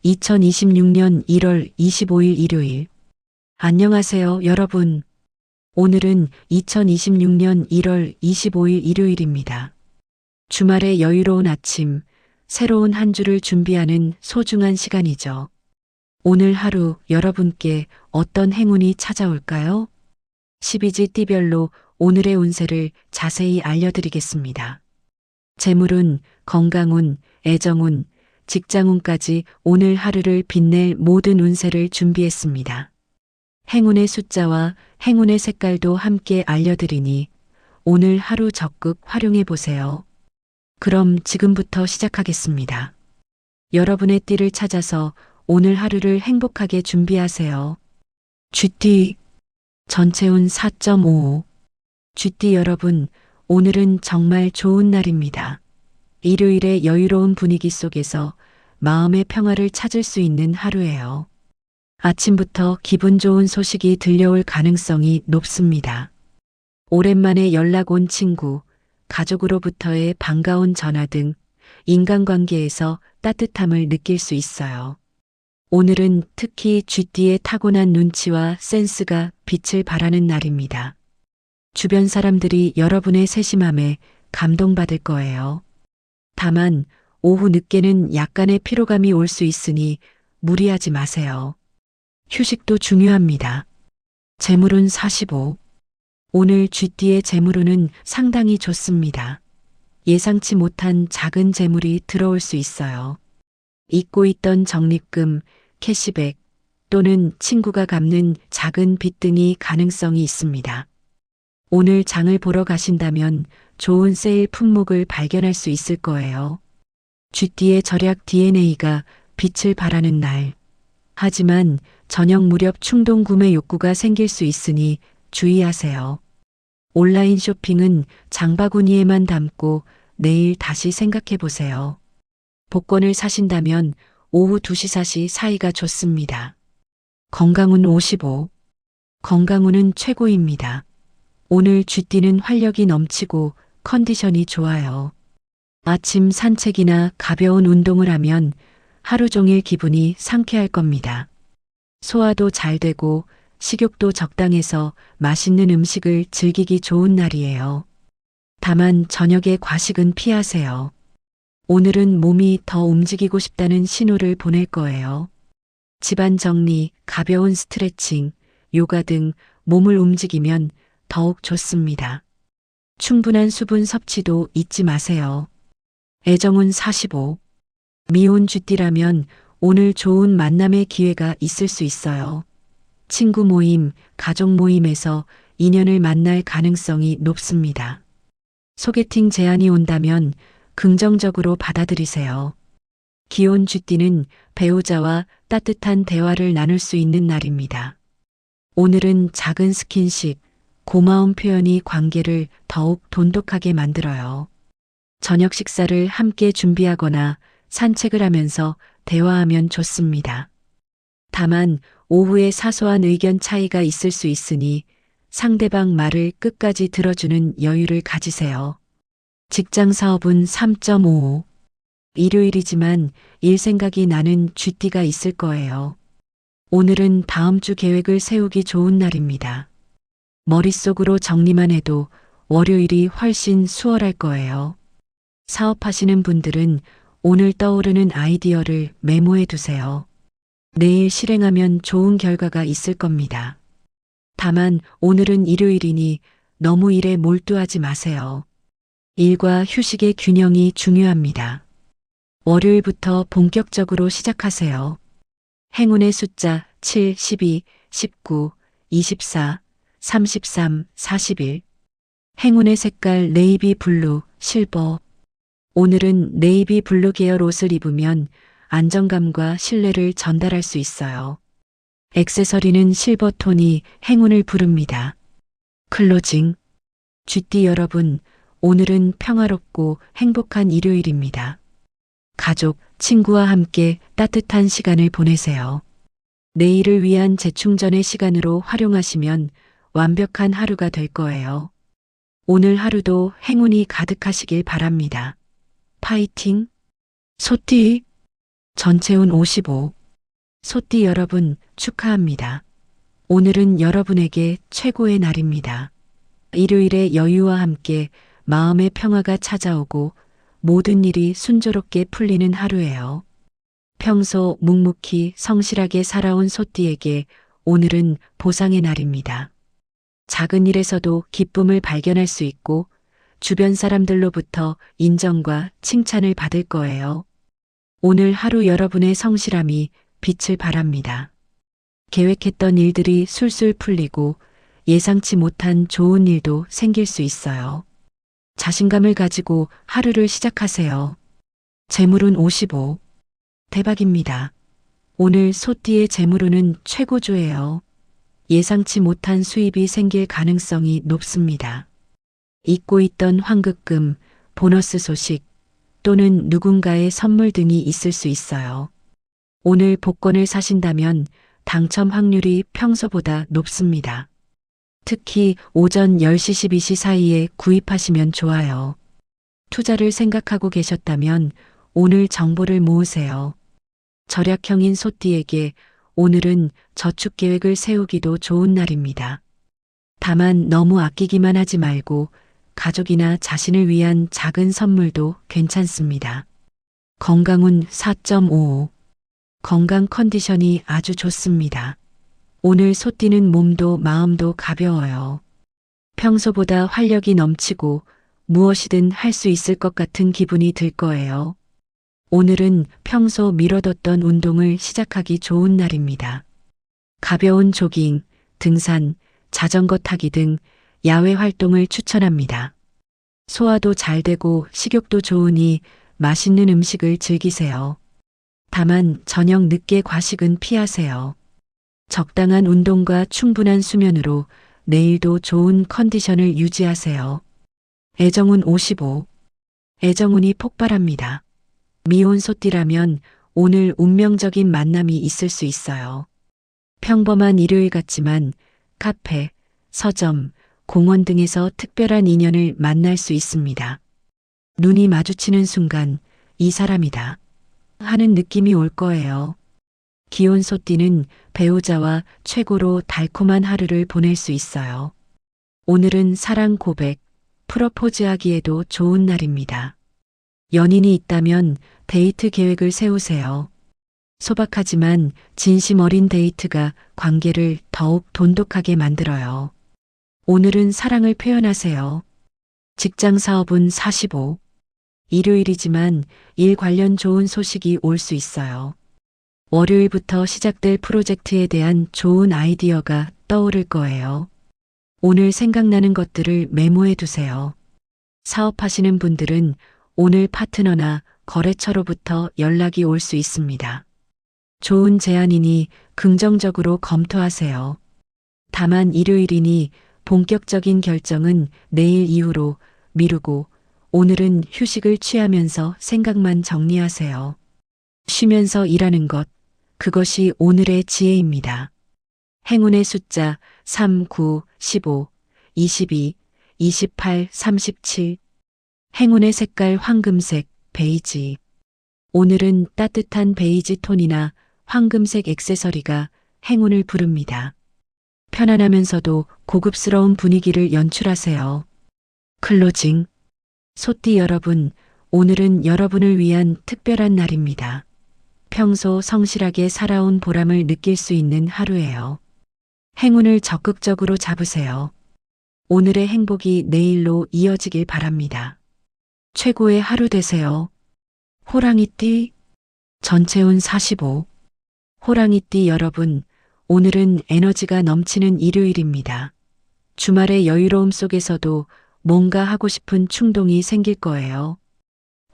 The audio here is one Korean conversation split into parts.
2026년 1월 25일 일요일. 안녕하세요, 여러분. 오늘은 2026년 1월 25일 일요일입니다. 주말의 여유로운 아침, 새로운 한 주를 준비하는 소중한 시간이죠. 오늘 하루 여러분께 어떤 행운이 찾아올까요? 12지 띠별로 오늘의 운세를 자세히 알려드리겠습니다. 재물운, 건강운, 애정운, 직장운까지 오늘 하루를 빛낼 모든 운세를 준비했습니다. 행운의 숫자와 행운의 색깔도 함께 알려드리니 오늘 하루 적극 활용해 보세요. 그럼 지금부터 시작하겠습니다. 여러분의 띠를 찾아서 오늘 하루를 행복하게 준비하세요. 쥐띠 전체운 4.55. 쥐띠 여러분, 오늘은 정말 좋은 날입니다. 일요일의 여유로운 분위기 속에서 마음의 평화를 찾을 수 있는 하루예요. 아침부터 기분 좋은 소식이 들려올 가능성이 높습니다. 오랜만에 연락 온 친구, 가족으로부터의 반가운 전화 등 인간관계에서 따뜻함을 느낄 수 있어요. 오늘은 특히 쥐띠의 타고난 눈치와 센스가 빛을 발하는 날입니다. 주변 사람들이 여러분의 세심함에 감동받을 거예요. 다만 오후 늦게는 약간의 피로감이 올 수 있으니 무리하지 마세요. 휴식도 중요합니다. 재물운 45. 오늘 쥐띠의 재물운은 상당히 좋습니다. 예상치 못한 작은 재물이 들어올 수 있어요. 잊고 있던 적립금, 캐시백 또는 친구가 갚는 작은 빚 등이 가능성이 있습니다. 오늘 장을 보러 가신다면 좋은 세일 품목을 발견할 수 있을 거예요. 쥐띠의 절약 DNA가 빛을 발하는 날. 하지만 저녁 무렵 충동 구매 욕구가 생길 수 있으니 주의하세요. 온라인 쇼핑은 장바구니에만 담고 내일 다시 생각해 보세요. 복권을 사신다면 오후 2시 4시 사이가 좋습니다. 건강운 55. 건강운은 최고입니다. 오늘 쥐띠는 활력이 넘치고 컨디션이 좋아요. 아침 산책이나 가벼운 운동을 하면 하루 종일 기분이 상쾌할 겁니다. 소화도 잘 되고 식욕도 적당해서 맛있는 음식을 즐기기 좋은 날이에요. 다만 저녁에 과식은 피하세요. 오늘은 몸이 더 움직이고 싶다는 신호를 보낼 거예요. 집안 정리, 가벼운 스트레칭, 요가 등 몸을 움직이면 더욱 좋습니다. 충분한 수분 섭취도 잊지 마세요. 애정운 45. 미혼 쥐띠라면 오늘 좋은 만남의 기회가 있을 수 있어요. 친구 모임, 가족 모임에서 인연을 만날 가능성이 높습니다. 소개팅 제안이 온다면 긍정적으로 받아들이세요. 기혼 쥐띠는 배우자와 따뜻한 대화를 나눌 수 있는 날입니다. 오늘은 작은 스킨십, 고마움 표현이 관계를 더욱 돈독하게 만들어요. 저녁 식사를 함께 준비하거나 산책을 하면서 대화하면 좋습니다. 다만 오후에 사소한 의견 차이가 있을 수 있으니 상대방 말을 끝까지 들어주는 여유를 가지세요. 직장 사업은 3.55. 일요일이지만 일 생각이 나는 쥐띠가 있을 거예요. 오늘은 다음 주 계획을 세우기 좋은 날입니다. 머릿속으로 정리만 해도 월요일이 훨씬 수월할 거예요. 사업하시는 분들은 오늘 떠오르는 아이디어를 메모해 두세요. 내일 실행하면 좋은 결과가 있을 겁니다. 다만 오늘은 일요일이니 너무 일에 몰두하지 마세요. 일과 휴식의 균형이 중요합니다. 월요일부터 본격적으로 시작하세요. 행운의 숫자 7, 12, 19, 24, 33, 41. 행운의 색깔 네이비 블루, 실버. 오늘은 네이비 블루 계열 옷을 입으면 안정감과 신뢰를 전달할 수 있어요. 액세서리는 실버 톤이 행운을 부릅니다. 클로징. 쥐띠 여러분, 오늘은 평화롭고 행복한 일요일입니다. 가족, 친구와 함께 따뜻한 시간을 보내세요. 내일을 위한 재충전의 시간으로 활용하시면 완벽한 하루가 될 거예요. 오늘 하루도 행운이 가득하시길 바랍니다. 파이팅! 소띠! 전채운 55. 소띠 여러분 축하합니다. 오늘은 여러분에게 최고의 날입니다. 일요일에 여유와 함께 마음의 평화가 찾아오고 모든 일이 순조롭게 풀리는 하루예요. 평소 묵묵히 성실하게 살아온 소띠에게 오늘은 보상의 날입니다. 작은 일에서도 기쁨을 발견할 수 있고 주변 사람들로부터 인정과 칭찬을 받을 거예요. 오늘 하루 여러분의 성실함이 빛을 발합니다. 계획했던 일들이 술술 풀리고 예상치 못한 좋은 일도 생길 수 있어요. 자신감을 가지고 하루를 시작하세요. 재물운 55. 대박입니다. 오늘 소띠의 재물운은 최고조예요. 예상치 못한 수입이 생길 가능성이 높습니다. 잊고 있던 환급금, 보너스 소식 또는 누군가의 선물 등이 있을 수 있어요. 오늘 복권을 사신다면 당첨 확률이 평소보다 높습니다. 특히 오전 10시 12시 사이에 구입하시면 좋아요. 투자를 생각하고 계셨다면 오늘 정보를 모으세요. 절약형인 소띠에게 오늘은 저축 계획을 세우기도 좋은 날입니다. 다만 너무 아끼기만 하지 말고 가족이나 자신을 위한 작은 선물도 괜찮습니다. 건강운 4.55. 건강 컨디션이 아주 좋습니다. 오늘 소띠는 몸도 마음도 가벼워요. 평소보다 활력이 넘치고 무엇이든 할 수 있을 것 같은 기분이 들 거예요. 오늘은 평소 미뤄뒀던 운동을 시작하기 좋은 날입니다. 가벼운 조깅, 등산, 자전거 타기 등 야외 활동을 추천합니다. 소화도 잘 되고 식욕도 좋으니 맛있는 음식을 즐기세요. 다만 저녁 늦게 과식은 피하세요. 적당한 운동과 충분한 수면으로 내일도 좋은 컨디션을 유지하세요. 애정운 55. 애정운이 폭발합니다. 미혼 소띠라면 오늘 운명적인 만남이 있을 수 있어요. 평범한 일요일 같지만 카페, 서점, 공원 등에서 특별한 인연을 만날 수 있습니다. 눈이 마주치는 순간 이 사람이다 하는 느낌이 올 거예요. 기혼 소띠는 배우자와 최고로 달콤한 하루를 보낼 수 있어요. 오늘은 사랑 고백, 프러포즈하기에도 좋은 날입니다. 연인이 있다면 데이트 계획을 세우세요. 소박하지만 진심 어린 데이트가 관계를 더욱 돈독하게 만들어요. 오늘은 사랑을 표현하세요. 직장 사업은 45. 일요일이지만 일 관련 좋은 소식이 올 수 있어요. 월요일부터 시작될 프로젝트에 대한 좋은 아이디어가 떠오를 거예요. 오늘 생각나는 것들을 메모해 두세요. 사업하시는 분들은 오늘 파트너나 거래처로부터 연락이 올 수 있습니다. 좋은 제안이니 긍정적으로 검토하세요. 다만 일요일이니 본격적인 결정은 내일 이후로 미루고 오늘은 휴식을 취하면서 생각만 정리하세요. 쉬면서 일하는 것, 그것이 오늘의 지혜입니다. 행운의 숫자 3, 9, 15, 22, 28, 37. 행운의 색깔 황금색, 베이지. 오늘은 따뜻한 베이지 톤이나 황금색 액세서리가 행운을 부릅니다. 편안하면서도 고급스러운 분위기를 연출하세요. 클로징. 소띠 여러분, 오늘은 여러분을 위한 특별한 날입니다. 평소 성실하게 살아온 보람을 느낄 수 있는 하루예요. 행운을 적극적으로 잡으세요. 오늘의 행복이 내일로 이어지길 바랍니다. 최고의 하루 되세요. 호랑이띠. 전채운 45. 호랑이띠 여러분, 오늘은 에너지가 넘치는 일요일입니다. 주말의 여유로움 속에서도 뭔가 하고 싶은 충동이 생길 거예요.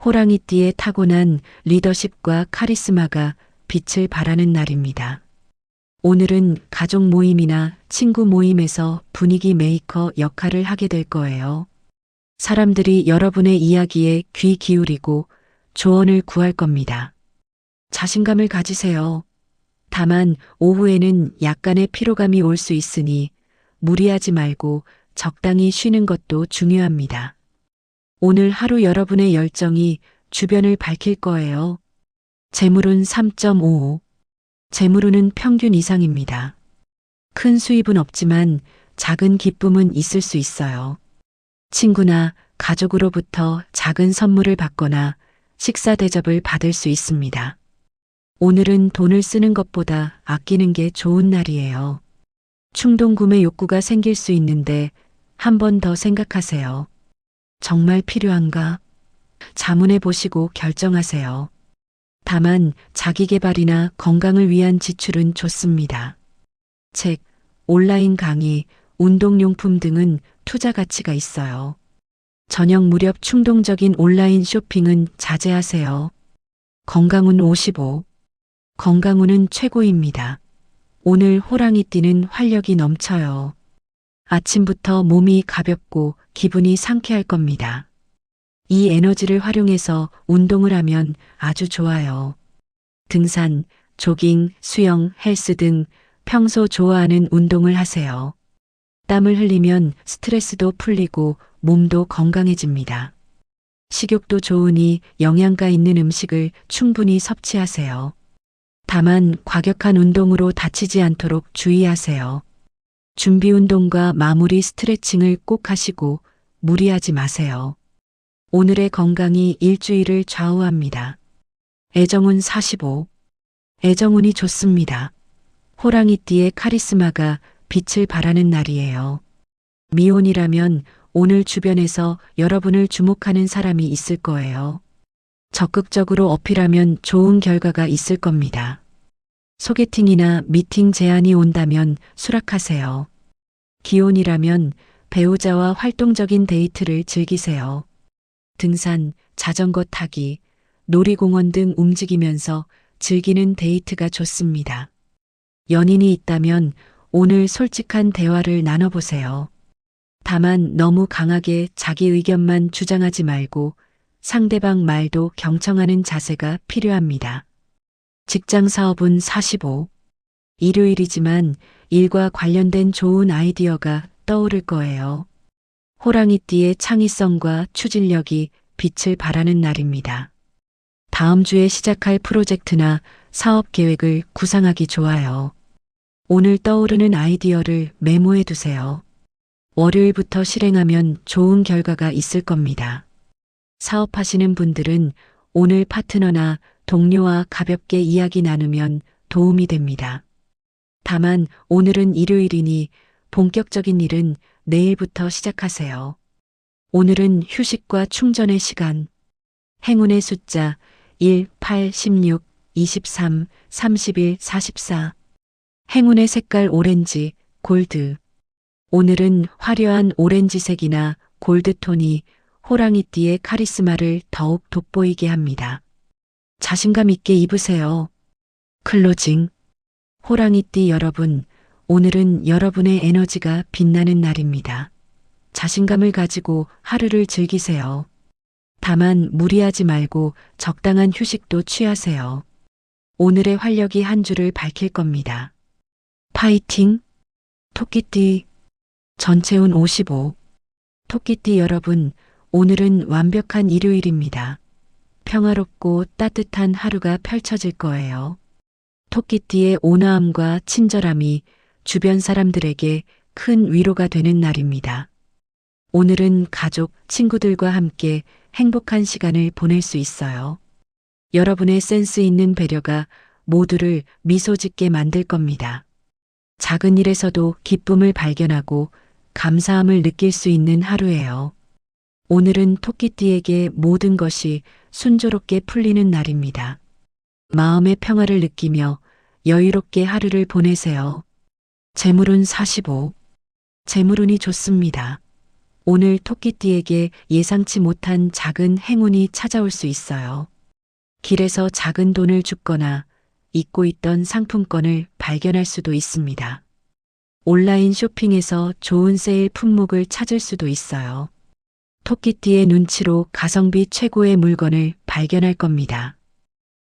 호랑이띠의 타고난 리더십과 카리스마가 빛을 발하는 날입니다. 오늘은 가족 모임이나 친구 모임에서 분위기 메이커 역할을 하게 될 거예요. 사람들이 여러분의 이야기에 귀 기울이고 조언을 구할 겁니다. 자신감을 가지세요. 다만 오후에는 약간의 피로감이 올 수 있으니 무리하지 말고 적당히 쉬는 것도 중요합니다. 오늘 하루 여러분의 열정이 주변을 밝힐 거예요. 재물운 3.55. 재물운은 평균 이상입니다. 큰 수입은 없지만 작은 기쁨은 있을 수 있어요. 친구나 가족으로부터 작은 선물을 받거나 식사 대접을 받을 수 있습니다. 오늘은 돈을 쓰는 것보다 아끼는 게 좋은 날이에요. 충동 구매 욕구가 생길 수 있는데 한 번 더 생각하세요. 정말 필요한가? 자문해 보시고 결정하세요. 다만 자기 개발이나 건강을 위한 지출은 좋습니다. 책, 온라인 강의, 운동용품 등은 투자 가치가 있어요. 저녁 무렵 충동적인 온라인 쇼핑은 자제하세요. 건강운 55. 건강운은 최고입니다. 오늘 호랑이띠는 활력이 넘쳐요. 아침부터 몸이 가볍고 기분이 상쾌할 겁니다. 이 에너지를 활용해서 운동을 하면 아주 좋아요. 등산, 조깅, 수영, 헬스 등 평소 좋아하는 운동을 하세요. 땀을 흘리면 스트레스도 풀리고 몸도 건강해집니다. 식욕도 좋으니 영양가 있는 음식을 충분히 섭취하세요. 다만 과격한 운동으로 다치지 않도록 주의하세요. 준비 운동과 마무리 스트레칭을 꼭 하시고 무리하지 마세요. 오늘의 건강이 일주일을 좌우합니다. 애정운 45. 애정운이 좋습니다. 호랑이띠의 카리스마가 빛을 발하는 날이에요. 미혼이라면 오늘 주변에서 여러분을 주목하는 사람이 있을 거예요. 적극적으로 어필하면 좋은 결과가 있을 겁니다. 소개팅이나 미팅 제안이 온다면 수락하세요. 기혼이라면 배우자와 활동적인 데이트를 즐기세요. 등산, 자전거 타기, 놀이공원 등 움직이면서 즐기는 데이트가 좋습니다. 연인이 있다면 오늘 솔직한 대화를 나눠보세요. 다만 너무 강하게 자기 의견만 주장하지 말고 상대방 말도 경청하는 자세가 필요합니다. 직장 사업은 45. 일요일이지만 일과 관련된 좋은 아이디어가 떠오를 거예요. 호랑이띠의 창의성과 추진력이 빛을 발하는 날입니다. 다음 주에 시작할 프로젝트나 사업 계획을 구상하기 좋아요. 오늘 떠오르는 아이디어를 메모해 두세요. 월요일부터 실행하면 좋은 결과가 있을 겁니다. 사업하시는 분들은 오늘 파트너나 동료와 가볍게 이야기 나누면 도움이 됩니다. 다만 오늘은 일요일이니 본격적인 일은 내일부터 시작하세요. 오늘은 휴식과 충전의 시간. 행운의 숫자 1, 8, 16, 23, 31, 44. 행운의 색깔 오렌지, 골드. 오늘은 화려한 오렌지색이나 골드톤이 호랑이띠의 카리스마를 더욱 돋보이게 합니다. 자신감 있게 입으세요. 클로징. 호랑이띠 여러분, 오늘은 여러분의 에너지가 빛나는 날입니다. 자신감을 가지고 하루를 즐기세요. 다만 무리하지 말고 적당한 휴식도 취하세요. 오늘의 활력이 한 주를 밝힐 겁니다. 파이팅! 토끼띠. 전체운 55. 토끼띠 여러분, 오늘은 완벽한 일요일입니다. 평화롭고 따뜻한 하루가 펼쳐질 거예요. 토끼띠의 온화함과 친절함이 주변 사람들에게 큰 위로가 되는 날입니다. 오늘은 가족, 친구들과 함께 행복한 시간을 보낼 수 있어요. 여러분의 센스 있는 배려가 모두를 미소 짓게 만들 겁니다. 작은 일에서도 기쁨을 발견하고 감사함을 느낄 수 있는 하루예요. 오늘은 토끼띠에게 모든 것이 순조롭게 풀리는 날입니다. 마음의 평화를 느끼며 여유롭게 하루를 보내세요. 재물운 45. 재물운이 좋습니다. 오늘 토끼띠에게 예상치 못한 작은 행운이 찾아올 수 있어요. 길에서 작은 돈을 줍거나 잊고 있던 상품권을 발견할 수도 있습니다. 온라인 쇼핑에서 좋은 세일 품목을 찾을 수도 있어요. 토끼띠의 눈치로 가성비 최고의 물건을 발견할 겁니다.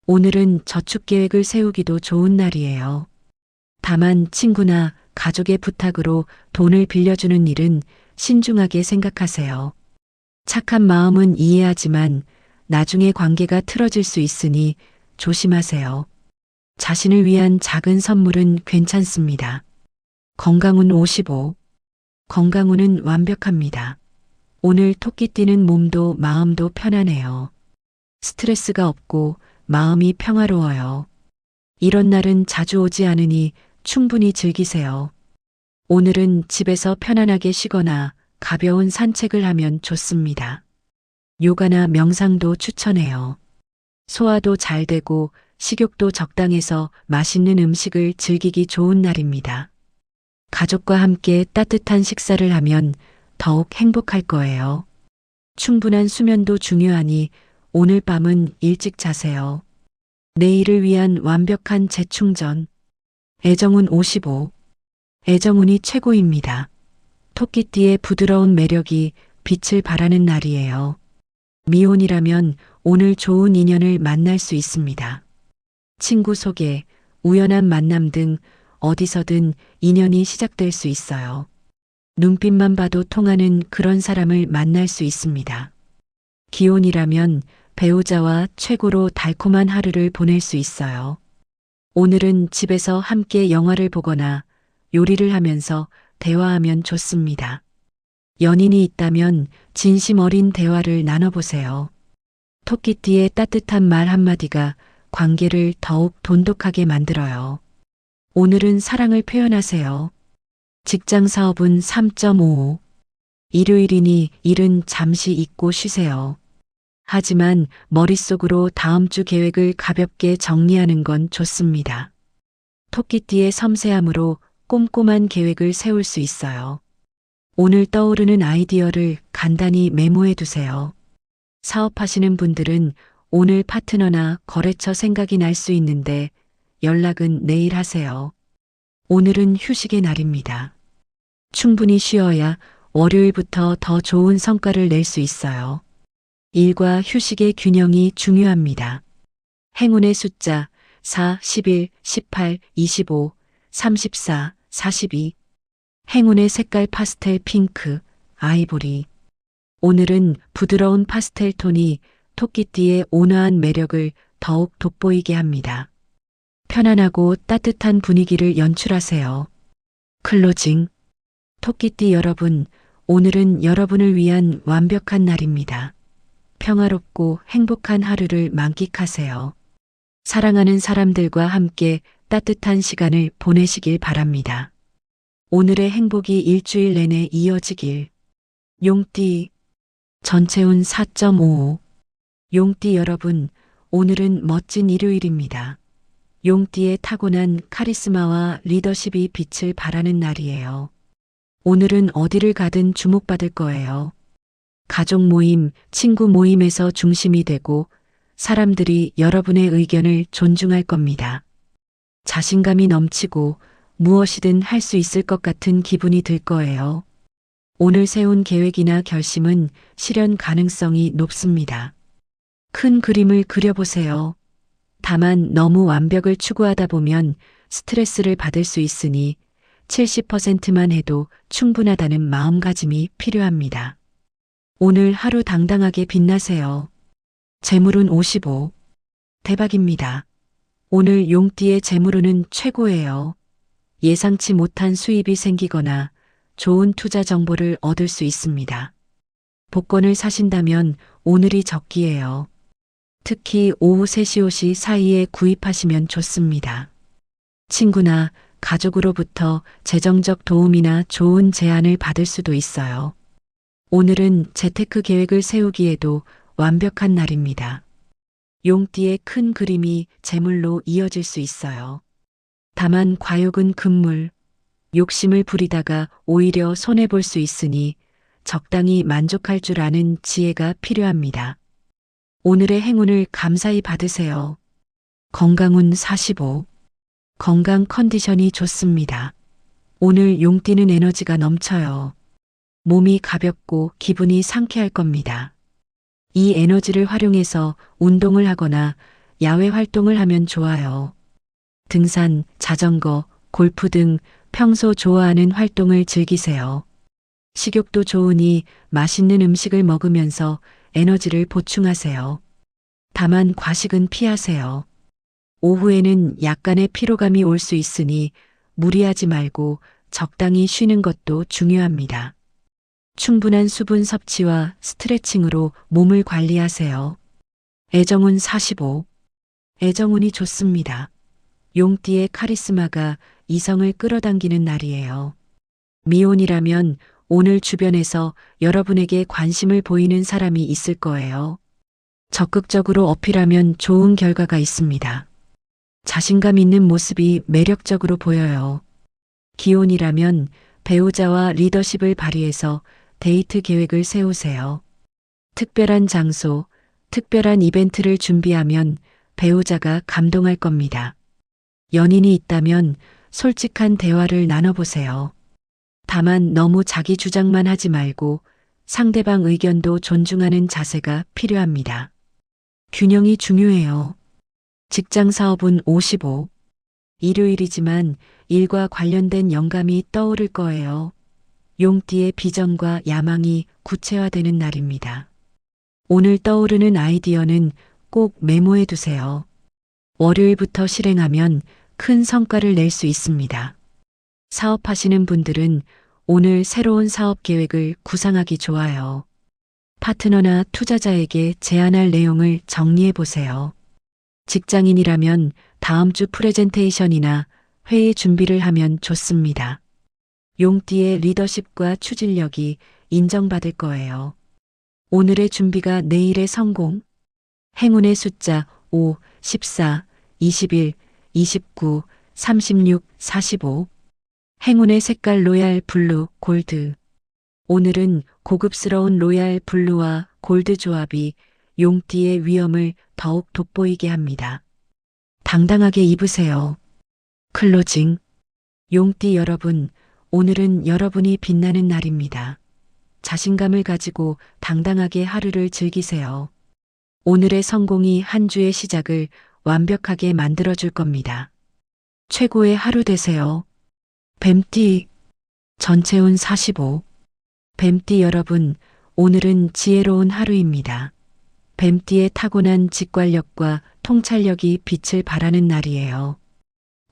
오늘은 저축 계획을 세우기도 좋은 날이에요. 다만 친구나 가족의 부탁으로 돈을 빌려주는 일은 신중하게 생각하세요. 착한 마음은 이해하지만 나중에 관계가 틀어질 수 있으니 조심하세요. 자신을 위한 작은 선물은 괜찮습니다. 건강운 55. 건강운은 완벽합니다. 오늘 토끼띠는 몸도 마음도 편안해요. 스트레스가 없고 마음이 평화로워요. 이런 날은 자주 오지 않으니 충분히 즐기세요. 오늘은 집에서 편안하게 쉬거나 가벼운 산책을 하면 좋습니다. 요가나 명상도 추천해요. 소화도 잘 되고 식욕도 적당해서 맛있는 음식을 즐기기 좋은 날입니다. 가족과 함께 따뜻한 식사를 하면 더욱 행복할 거예요. 충분한 수면도 중요하니 오늘 밤은 일찍 자세요. 내일을 위한 완벽한 재충전. 애정운 55. 애정운이 최고입니다. 토끼띠의 부드러운 매력이 빛을 발하는 날이에요. 미혼이라면 오늘 좋은 인연을 만날 수 있습니다. 친구 소개, 우연한 만남 등 어디서든 인연이 시작될 수 있어요. 눈빛만 봐도 통하는 그런 사람을 만날 수 있습니다. 기혼이라면 배우자와 최고로 달콤한 하루를 보낼 수 있어요. 오늘은 집에서 함께 영화를 보거나 요리를 하면서 대화하면 좋습니다. 연인이 있다면 진심 어린 대화를 나눠보세요. 토끼띠의 따뜻한 말 한마디가 관계를 더욱 돈독하게 만들어요. 오늘은 사랑을 표현하세요. 직장 사업은 3.55. 일요일이니 일은 잠시 잊고 쉬세요. 하지만 머릿속으로 다음 주 계획을 가볍게 정리하는 건 좋습니다. 토끼띠의 섬세함으로 꼼꼼한 계획을 세울 수 있어요. 오늘 떠오르는 아이디어를 간단히 메모해 두세요. 사업하시는 분들은 오늘 파트너나 거래처 생각이 날 수 있는데 연락은 내일 하세요. 오늘은 휴식의 날입니다. 충분히 쉬어야 월요일부터 더 좋은 성과를 낼 수 있어요. 일과 휴식의 균형이 중요합니다. 행운의 숫자 4, 11, 18, 25, 34, 42. 행운의 색깔 파스텔 핑크, 아이보리. 오늘은 부드러운 파스텔 톤이 토끼띠의 온화한 매력을 더욱 돋보이게 합니다. 편안하고 따뜻한 분위기를 연출하세요. 클로징. 토끼띠 여러분, 오늘은 여러분을 위한 완벽한 날입니다. 평화롭고 행복한 하루를 만끽하세요. 사랑하는 사람들과 함께 따뜻한 시간을 보내시길 바랍니다. 오늘의 행복이 일주일 내내 이어지길. 용띠. 전체운 4.55. 용띠 여러분, 오늘은 멋진 일요일입니다. 용띠의 타고난 카리스마와 리더십이 빛을 발하는 날이에요. 오늘은 어디를 가든 주목받을 거예요. 가족 모임, 친구 모임에서 중심이 되고 사람들이 여러분의 의견을 존중할 겁니다. 자신감이 넘치고 무엇이든 할 수 있을 것 같은 기분이 들 거예요. 오늘 세운 계획이나 결심은 실현 가능성이 높습니다. 큰 그림을 그려보세요. 다만 너무 완벽을 추구하다 보면 스트레스를 받을 수 있으니 70%만 해도 충분하다는 마음가짐이 필요합니다. 오늘 하루 당당하게 빛나세요. 재물운 55. 대박입니다. 오늘 용띠의 재물운은 최고예요. 예상치 못한 수입이 생기거나 좋은 투자 정보를 얻을 수 있습니다. 복권을 사신다면 오늘이 적기예요. 특히 오후 3시 5시 사이에 구입하시면 좋습니다. 친구나 가족으로부터 재정적 도움이나 좋은 제안을 받을 수도 있어요. 오늘은 재테크 계획을 세우기에도 완벽한 날입니다. 용띠의 큰 그림이 재물로 이어질 수 있어요. 다만 과욕은 금물, 욕심을 부리다가 오히려 손해볼 수 있으니 적당히 만족할 줄 아는 지혜가 필요합니다. 오늘의 행운을 감사히 받으세요. 건강운 45. 건강 컨디션이 좋습니다. 오늘 용띠는 에너지가 넘쳐요. 몸이 가볍고 기분이 상쾌할 겁니다. 이 에너지를 활용해서 운동을 하거나 야외 활동을 하면 좋아요. 등산, 자전거, 골프 등 평소 좋아하는 활동을 즐기세요. 식욕도 좋으니 맛있는 음식을 먹으면서 에너지를 보충하세요. 다만 과식은 피하세요. 오후에는 약간의 피로감이 올 수 있으니 무리하지 말고 적당히 쉬는 것도 중요합니다. 충분한 수분 섭취와 스트레칭으로 몸을 관리하세요. 애정운 45. 애정운이 좋습니다. 용띠의 카리스마가 이성을 끌어당기는 날이에요. 미혼이라면 오늘 주변에서 여러분에게 관심을 보이는 사람이 있을 거예요. 적극적으로 어필하면 좋은 결과가 있습니다. 자신감 있는 모습이 매력적으로 보여요. 기혼이라면 배우자와 리더십을 발휘해서 데이트 계획을 세우세요. 특별한 장소, 특별한 이벤트를 준비하면 배우자가 감동할 겁니다. 연인이 있다면 솔직한 대화를 나눠보세요. 다만 너무 자기 주장만 하지 말고 상대방 의견도 존중하는 자세가 필요합니다. 균형이 중요해요. 직장 사업은 55. 일요일이지만 일과 관련된 영감이 떠오를 거예요. 용띠의 비전과 야망이 구체화되는 날입니다. 오늘 떠오르는 아이디어는 꼭 메모해 두세요. 월요일부터 실행하면 큰 성과를 낼 수 있습니다. 사업하시는 분들은 오늘 새로운 사업 계획을 구상하기 좋아요. 파트너나 투자자에게 제안할 내용을 정리해 보세요. 직장인이라면 다음 주 프레젠테이션이나 회의 준비를 하면 좋습니다. 용띠의 리더십과 추진력이 인정받을 거예요. 오늘의 준비가 내일의 성공. 행운의 숫자 5, 14, 21, 29, 36, 45. 행운의 색깔 로얄 블루, 골드. 오늘은 고급스러운 로얄 블루와 골드 조합이 용띠의 위엄을 더욱 돋보이게 합니다. 당당하게 입으세요. 클로징. 용띠 여러분, 오늘은 여러분이 빛나는 날입니다. 자신감을 가지고 당당하게 하루를 즐기세요. 오늘의 성공이 한 주의 시작을 완벽하게 만들어줄 겁니다. 최고의 하루 되세요. 뱀띠. 전체운 45. 뱀띠 여러분, 오늘은 지혜로운 하루입니다. 뱀띠의 타고난 직관력과 통찰력이 빛을 발하는 날이에요.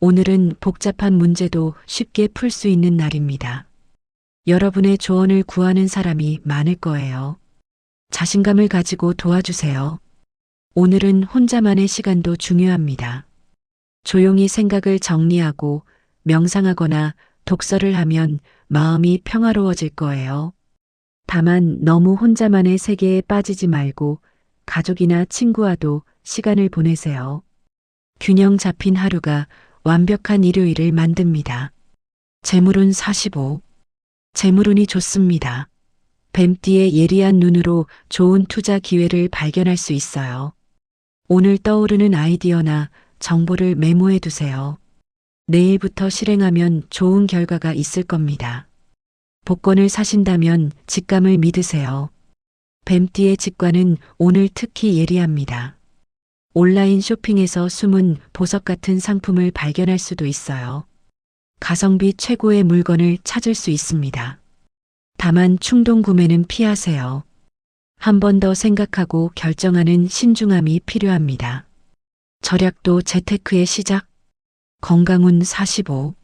오늘은 복잡한 문제도 쉽게 풀 수 있는 날입니다. 여러분의 조언을 구하는 사람이 많을 거예요. 자신감을 가지고 도와주세요. 오늘은 혼자만의 시간도 중요합니다. 조용히 생각을 정리하고 명상하거나 독서를 하면 마음이 평화로워질 거예요. 다만 너무 혼자만의 세계에 빠지지 말고 가족이나 친구와도 시간을 보내세요. 균형 잡힌 하루가 완벽한 일요일을 만듭니다. 재물운 45. 재물운이 좋습니다. 뱀띠의 예리한 눈으로 좋은 투자 기회를 발견할 수 있어요. 오늘 떠오르는 아이디어나 정보를 메모해 두세요. 내일부터 실행하면 좋은 결과가 있을 겁니다. 복권을 사신다면 직감을 믿으세요. 뱀띠의 직관은 오늘 특히 예리합니다. 온라인 쇼핑에서 숨은 보석 같은 상품을 발견할 수도 있어요. 가성비 최고의 물건을 찾을 수 있습니다. 다만 충동 구매는 피하세요. 한 번 더 생각하고 결정하는 신중함이 필요합니다. 절약도 재테크의 시작. 건강운 45.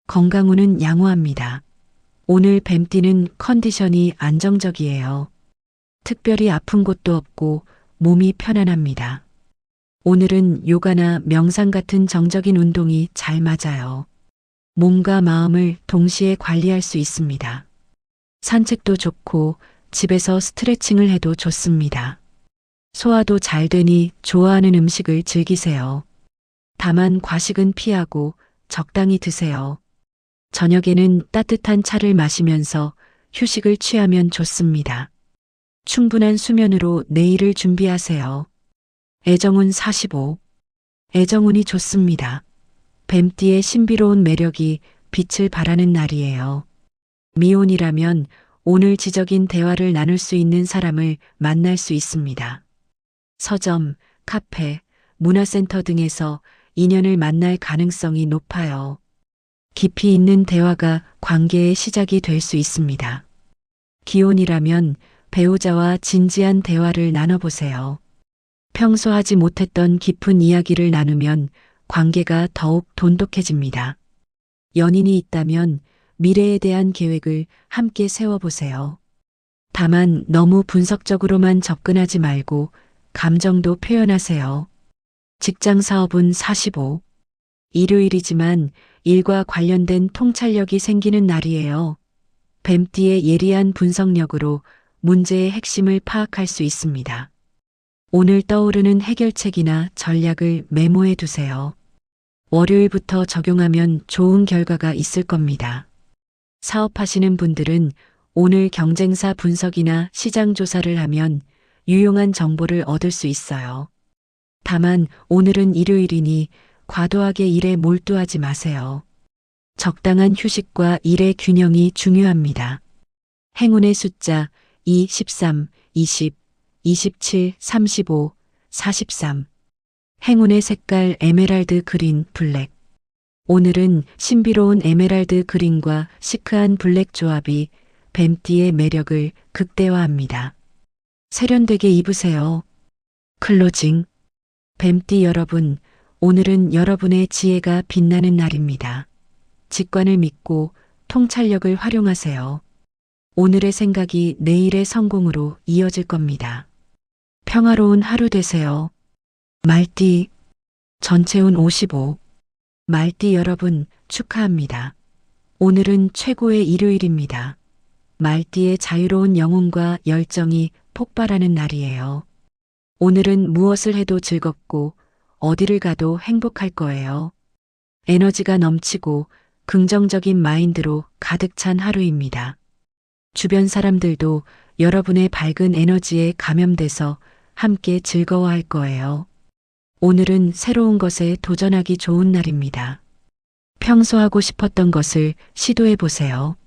건강운은 양호합니다. 오늘 뱀띠는 컨디션이 안정적이에요. 특별히 아픈 곳도 없고 몸이 편안합니다. 오늘은 요가나 명상 같은 정적인 운동이 잘 맞아요. 몸과 마음을 동시에 관리할 수 있습니다. 산책도 좋고 집에서 스트레칭을 해도 좋습니다. 소화도 잘 되니 좋아하는 음식을 즐기세요. 다만 과식은 피하고 적당히 드세요. 저녁에는 따뜻한 차를 마시면서 휴식을 취하면 좋습니다. 충분한 수면으로 내일을 준비하세요. 애정운 45. 애정운이 좋습니다. 뱀띠의 신비로운 매력이 빛을 발하는 날이에요. 미혼이라면 오늘 지적인 대화를 나눌 수 있는 사람을 만날 수 있습니다. 서점, 카페, 문화센터 등에서 인연을 만날 가능성이 높아요. 깊이 있는 대화가 관계의 시작이 될 수 있습니다. 기혼이라면 배우자와 진지한 대화를 나눠보세요. 평소 하지 못했던 깊은 이야기를 나누면 관계가 더욱 돈독해집니다. 연인이 있다면 미래에 대한 계획을 함께 세워보세요. 다만 너무 분석적으로만 접근하지 말고 감정도 표현하세요. 직장 사업은 45. 일요일이지만 일과 관련된 통찰력이 생기는 날이에요. 뱀띠의 예리한 분석력으로 문제의 핵심을 파악할 수 있습니다. 오늘 떠오르는 해결책이나 전략을 메모해 두세요. 월요일부터 적용하면 좋은 결과가 있을 겁니다. 사업하시는 분들은 오늘 경쟁사 분석이나 시장 조사를 하면 유용한 정보를 얻을 수 있어요. 다만 오늘은 일요일이니 과도하게 일에 몰두하지 마세요. 적당한 휴식과 일의 균형이 중요합니다. 행운의 숫자 2, 13, 20, 27, 35, 43. 행운의 색깔 에메랄드 그린, 블랙. 오늘은 신비로운 에메랄드 그린과 시크한 블랙 조합이 뱀띠의 매력을 극대화합니다. 세련되게 입으세요. 클로징. 뱀띠 여러분, 오늘은 여러분의 지혜가 빛나는 날입니다. 직관을 믿고 통찰력을 활용하세요. 오늘의 생각이 내일의 성공으로 이어질 겁니다. 평화로운 하루 되세요. 말띠. 전체운 55. 말띠 여러분 축하합니다. 오늘은 최고의 일요일입니다. 말띠의 자유로운 영혼과 열정이 폭발하는 날이에요. 오늘은 무엇을 해도 즐겁고 어디를 가도 행복할 거예요. 에너지가 넘치고 긍정적인 마인드로 가득 찬 하루입니다. 주변 사람들도 여러분의 밝은 에너지에 감염돼서 함께 즐거워할 거예요. 오늘은 새로운 것에 도전하기 좋은 날입니다. 평소 하고 싶었던 것을 시도해 보세요.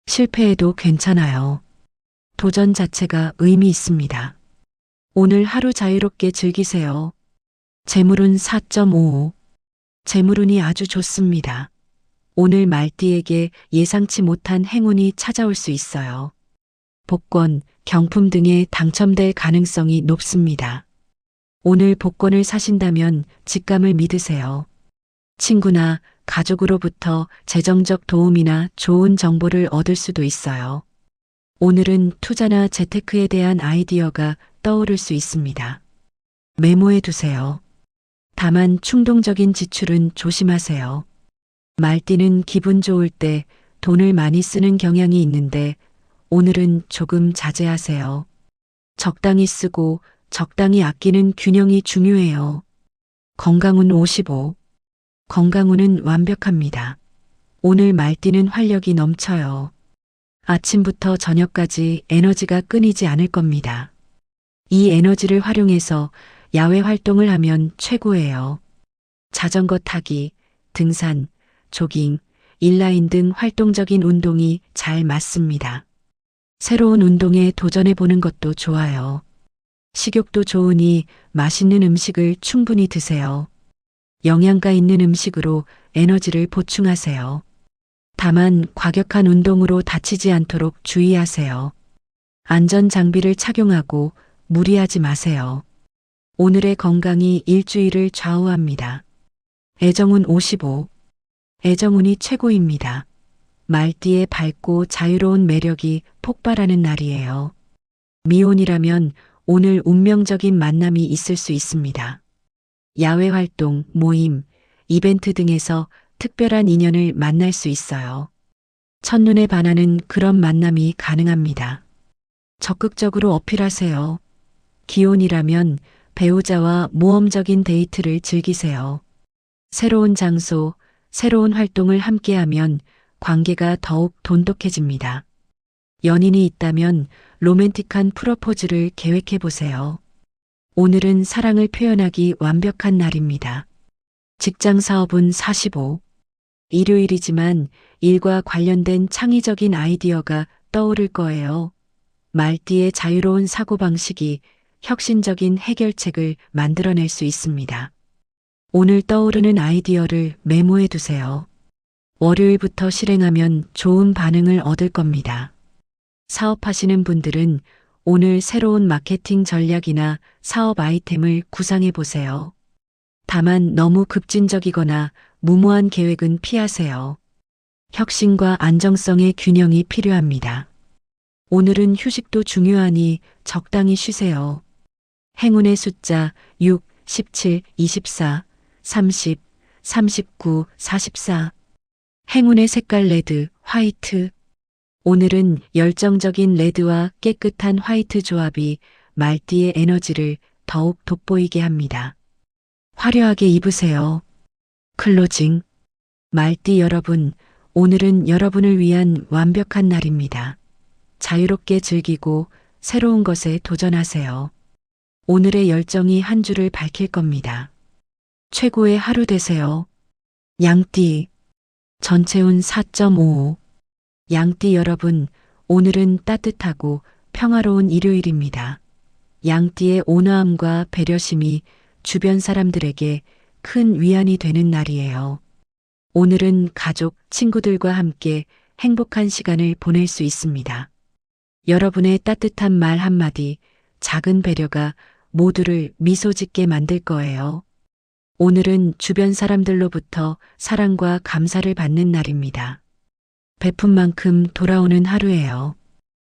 실패해도 괜찮아요. 도전 자체가 의미 있습니다. 오늘 하루 자유롭게 즐기세요. 재물운 4.55. 재물운이 아주 좋습니다. 오늘 말띠에게 예상치 못한 행운이 찾아올 수 있어요. 복권, 경품 등에 당첨될 가능성이 높습니다. 오늘 복권을 사신다면 직감을 믿으세요. 친구나 가족으로부터 재정적 도움이나 좋은 정보를 얻을 수도 있어요. 오늘은 투자나 재테크에 대한 아이디어가 떠오를 수 있습니다. 메모해 두세요. 다만 충동적인 지출은 조심하세요. 말띠는 기분 좋을 때 돈을 많이 쓰는 경향이 있는데 오늘은 조금 자제하세요. 적당히 쓰고 적당히 아끼는 균형이 중요해요. 건강운 55. 건강운은 완벽합니다. 오늘 말띠는 활력이 넘쳐요. 아침부터 저녁까지 에너지가 끊이지 않을 겁니다. 이 에너지를 활용해서 야외 활동을 하면 최고예요. 자전거 타기, 등산, 조깅, 인라인 등 활동적인 운동이 잘 맞습니다. 새로운 운동에 도전해 보는 것도 좋아요. 식욕도 좋으니 맛있는 음식을 충분히 드세요. 영양가 있는 음식으로 에너지를 보충하세요. 다만 과격한 운동으로 다치지 않도록 주의하세요. 안전 장비를 착용하고 무리하지 마세요. 오늘의 건강이 일주일을 좌우합니다. 애정운 55. 애정운이 최고입니다. 말띠의 밝고 자유로운 매력이 폭발하는 날이에요. 미혼이라면 오늘 운명적인 만남이 있을 수 있습니다. 야외 활동, 모임, 이벤트 등에서 특별한 인연을 만날 수 있어요. 첫눈에 반하는 그런 만남이 가능합니다. 적극적으로 어필하세요. 기혼이라면 배우자와 모험적인 데이트를 즐기세요. 새로운 장소, 새로운 활동을 함께하면 관계가 더욱 돈독해집니다. 연인이 있다면 로맨틱한 프로포즈를 계획해 보세요. 오늘은 사랑을 표현하기 완벽한 날입니다. 직장 사업은 45. 일요일이지만 일과 관련된 창의적인 아이디어가 떠오를 거예요. 말띠의 자유로운 사고방식이 혁신적인 해결책을 만들어낼 수 있습니다. 오늘 떠오르는 아이디어를 메모해 두세요. 월요일부터 실행하면 좋은 반응을 얻을 겁니다. 사업하시는 분들은 오늘 새로운 마케팅 전략이나 사업 아이템을 구상해 보세요. 다만 너무 급진적이거나 무모한 계획은 피하세요. 혁신과 안정성의 균형이 필요합니다. 오늘은 휴식도 중요하니 적당히 쉬세요. 행운의 숫자 6, 17, 24, 30, 39, 44. 행운의 색깔 레드, 화이트. 오늘은 열정적인 레드와 깨끗한 화이트 조합이 말띠의 에너지를 더욱 돋보이게 합니다. 화려하게 입으세요. 클로징. 말띠 여러분, 오늘은 여러분을 위한 완벽한 날입니다. 자유롭게 즐기고 새로운 것에 도전하세요. 오늘의 열정이 한 줄을 밝힐 겁니다. 최고의 하루 되세요. 양띠. 전체운 4.55. 양띠 여러분, 오늘은 따뜻하고 평화로운 일요일입니다. 양띠의 온화함과 배려심이 주변 사람들에게 큰 위안이 되는 날이에요. 오늘은 가족, 친구들과 함께 행복한 시간을 보낼 수 있습니다. 여러분의 따뜻한 말 한마디, 작은 배려가 모두를 미소 짓게 만들 거예요. 오늘은 주변 사람들로부터 사랑과 감사를 받는 날입니다. 베푼 만큼 돌아오는 하루예요.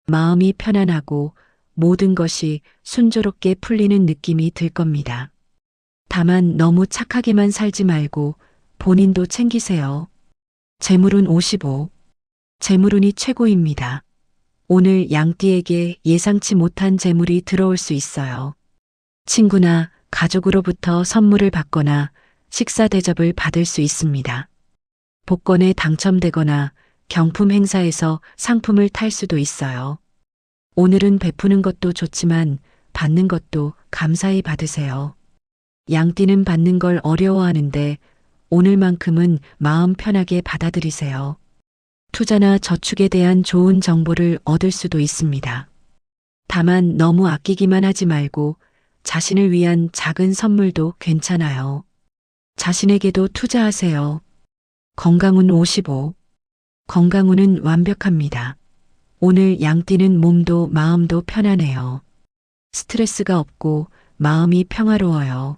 마음이 편안하고 모든 것이 순조롭게 풀리는 느낌이 들 겁니다. 다만 너무 착하게만 살지 말고 본인도 챙기세요. 재물운 55. 재물운이 최고입니다. 오늘 양띠에게 예상치 못한 재물이 들어올 수 있어요. 친구나 가족으로부터 선물을 받거나 식사 대접을 받을 수 있습니다. 복권에 당첨되거나 경품 행사에서 상품을 탈 수도 있어요. 오늘은 베푸는 것도 좋지만 받는 것도 감사히 받으세요. 양띠는 받는 걸 어려워하는데 오늘만큼은 마음 편하게 받아들이세요. 투자나 저축에 대한 좋은 정보를 얻을 수도 있습니다. 다만 너무 아끼기만 하지 말고 자신을 위한 작은 선물도 괜찮아요. 자신에게도 투자하세요. 건강운 55. 건강운은 완벽합니다. 오늘 양띠는 몸도 마음도 편안해요. 스트레스가 없고 마음이 평화로워요.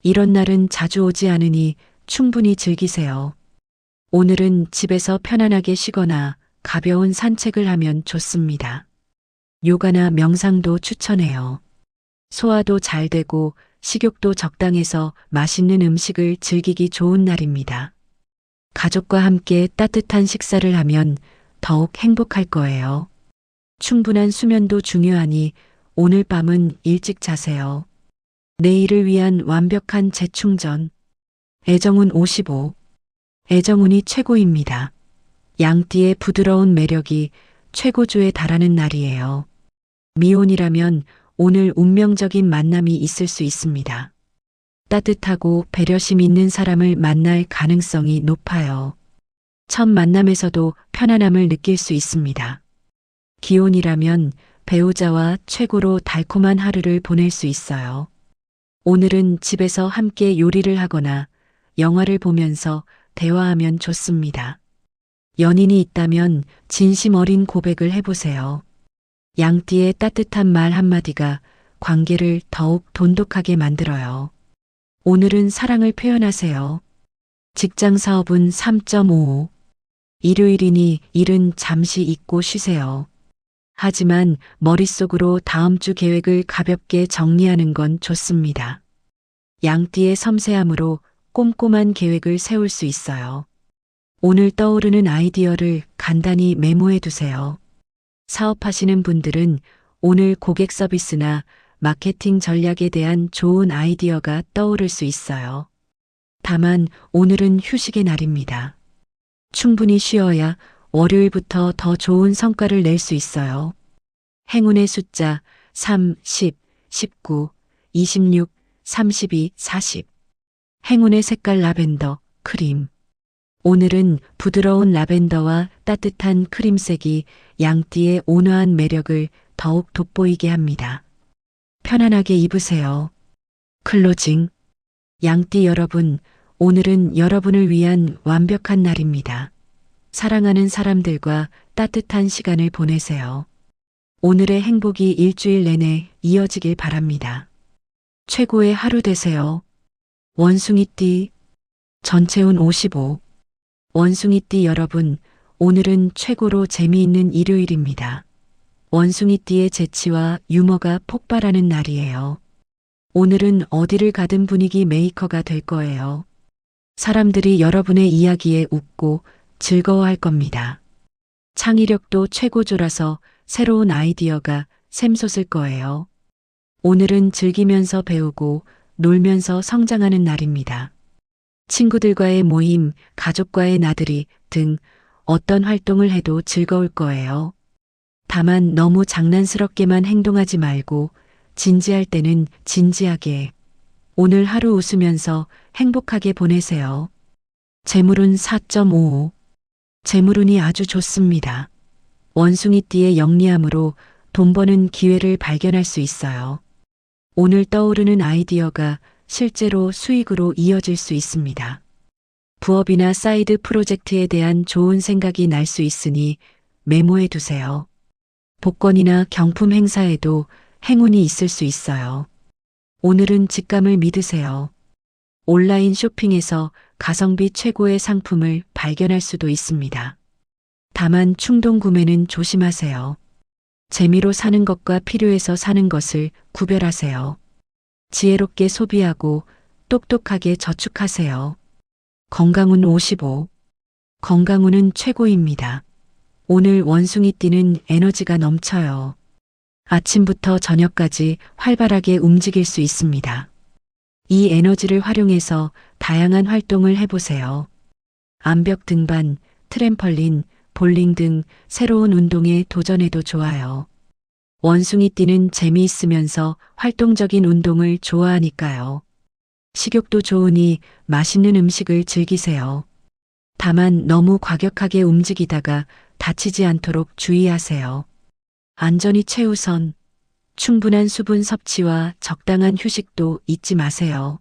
이런 날은 자주 오지 않으니 충분히 즐기세요. 오늘은 집에서 편안하게 쉬거나 가벼운 산책을 하면 좋습니다. 요가나 명상도 추천해요. 소화도 잘 되고 식욕도 적당해서 맛있는 음식을 즐기기 좋은 날입니다. 가족과 함께 따뜻한 식사를 하면 더욱 행복할 거예요. 충분한 수면도 중요하니 오늘 밤은 일찍 자세요. 내일을 위한 완벽한 재충전. 애정운 55. 애정운이 최고입니다. 양띠의 부드러운 매력이 최고조에 달하는 날이에요. 미혼이라면 오늘 운명적인 만남이 있을 수 있습니다. 따뜻하고 배려심 있는 사람을 만날 가능성이 높아요. 첫 만남에서도 편안함을 느낄 수 있습니다. 기혼이라면 배우자와 최고로 달콤한 하루를 보낼 수 있어요. 오늘은 집에서 함께 요리를 하거나 영화를 보면서 대화하면 좋습니다. 연인이 있다면 진심 어린 고백을 해보세요. 양띠의 따뜻한 말 한마디가 관계를 더욱 돈독하게 만들어요. 오늘은 사랑을 표현하세요. 직장 사업은 3.55. 일요일이니 일은 잠시 잊고 쉬세요. 하지만 머릿속으로 다음 주 계획을 가볍게 정리하는 건 좋습니다. 양띠의 섬세함으로 꼼꼼한 계획을 세울 수 있어요. 오늘 떠오르는 아이디어를 간단히 메모해 두세요. 사업하시는 분들은 오늘 고객 서비스나 마케팅 전략에 대한 좋은 아이디어가 떠오를 수 있어요. 다만 오늘은 휴식의 날입니다. 충분히 쉬어야 월요일부터 더 좋은 성과를 낼 수 있어요. 행운의 숫자 3, 10, 19, 26, 32, 40. 행운의 색깔 라벤더, 크림. 오늘은 부드러운 라벤더와 따뜻한 크림색이 양띠의 온화한 매력을 더욱 돋보이게 합니다. 편안하게 입으세요. 클로징. 양띠 여러분, 오늘은 여러분을 위한 완벽한 날입니다. 사랑하는 사람들과 따뜻한 시간을 보내세요. 오늘의 행복이 일주일 내내 이어지길 바랍니다. 최고의 하루 되세요. 원숭이띠, 전체운 55. 원숭이띠 여러분, 오늘은 최고로 재미있는 일요일입니다. 원숭이띠의 재치와 유머가 폭발하는 날이에요. 오늘은 어디를 가든 분위기 메이커가 될 거예요. 사람들이 여러분의 이야기에 웃고 즐거워할 겁니다. 창의력도 최고조라서 새로운 아이디어가 샘솟을 거예요. 오늘은 즐기면서 배우고 놀면서 성장하는 날입니다. 친구들과의 모임, 가족과의 나들이 등 어떤 활동을 해도 즐거울 거예요. 다만 너무 장난스럽게만 행동하지 말고 진지할 때는 진지하게. 오늘 하루 웃으면서 행복하게 보내세요. 재물운 4.55. 재물운이 아주 좋습니다. 원숭이띠의 영리함으로 돈 버는 기회를 발견할 수 있어요. 오늘 떠오르는 아이디어가 실제로 수익으로 이어질 수 있습니다. 부업이나 사이드 프로젝트에 대한 좋은 생각이 날 수 있으니 메모해 두세요. 복권이나 경품 행사에도 행운이 있을 수 있어요. 오늘은 직감을 믿으세요. 온라인 쇼핑에서 가성비 최고의 상품을 발견할 수도 있습니다. 다만 충동 구매는 조심하세요. 재미로 사는 것과 필요해서 사는 것을 구별하세요. 지혜롭게 소비하고 똑똑하게 저축하세요. 건강운 55. 건강운은 최고입니다. 오늘 원숭이띠는 에너지가 넘쳐요. 아침부터 저녁까지 활발하게 움직일 수 있습니다. 이 에너지를 활용해서 다양한 활동을 해보세요. 암벽 등반, 트램펄린, 볼링 등 새로운 운동에 도전해도 좋아요. 원숭이띠는 재미있으면서 활동적인 운동을 좋아하니까요. 식욕도 좋으니 맛있는 음식을 즐기세요. 다만 너무 과격하게 움직이다가 다치지 않도록 주의하세요. 안전이 최우선. 충분한 수분 섭취와 적당한 휴식도 잊지 마세요.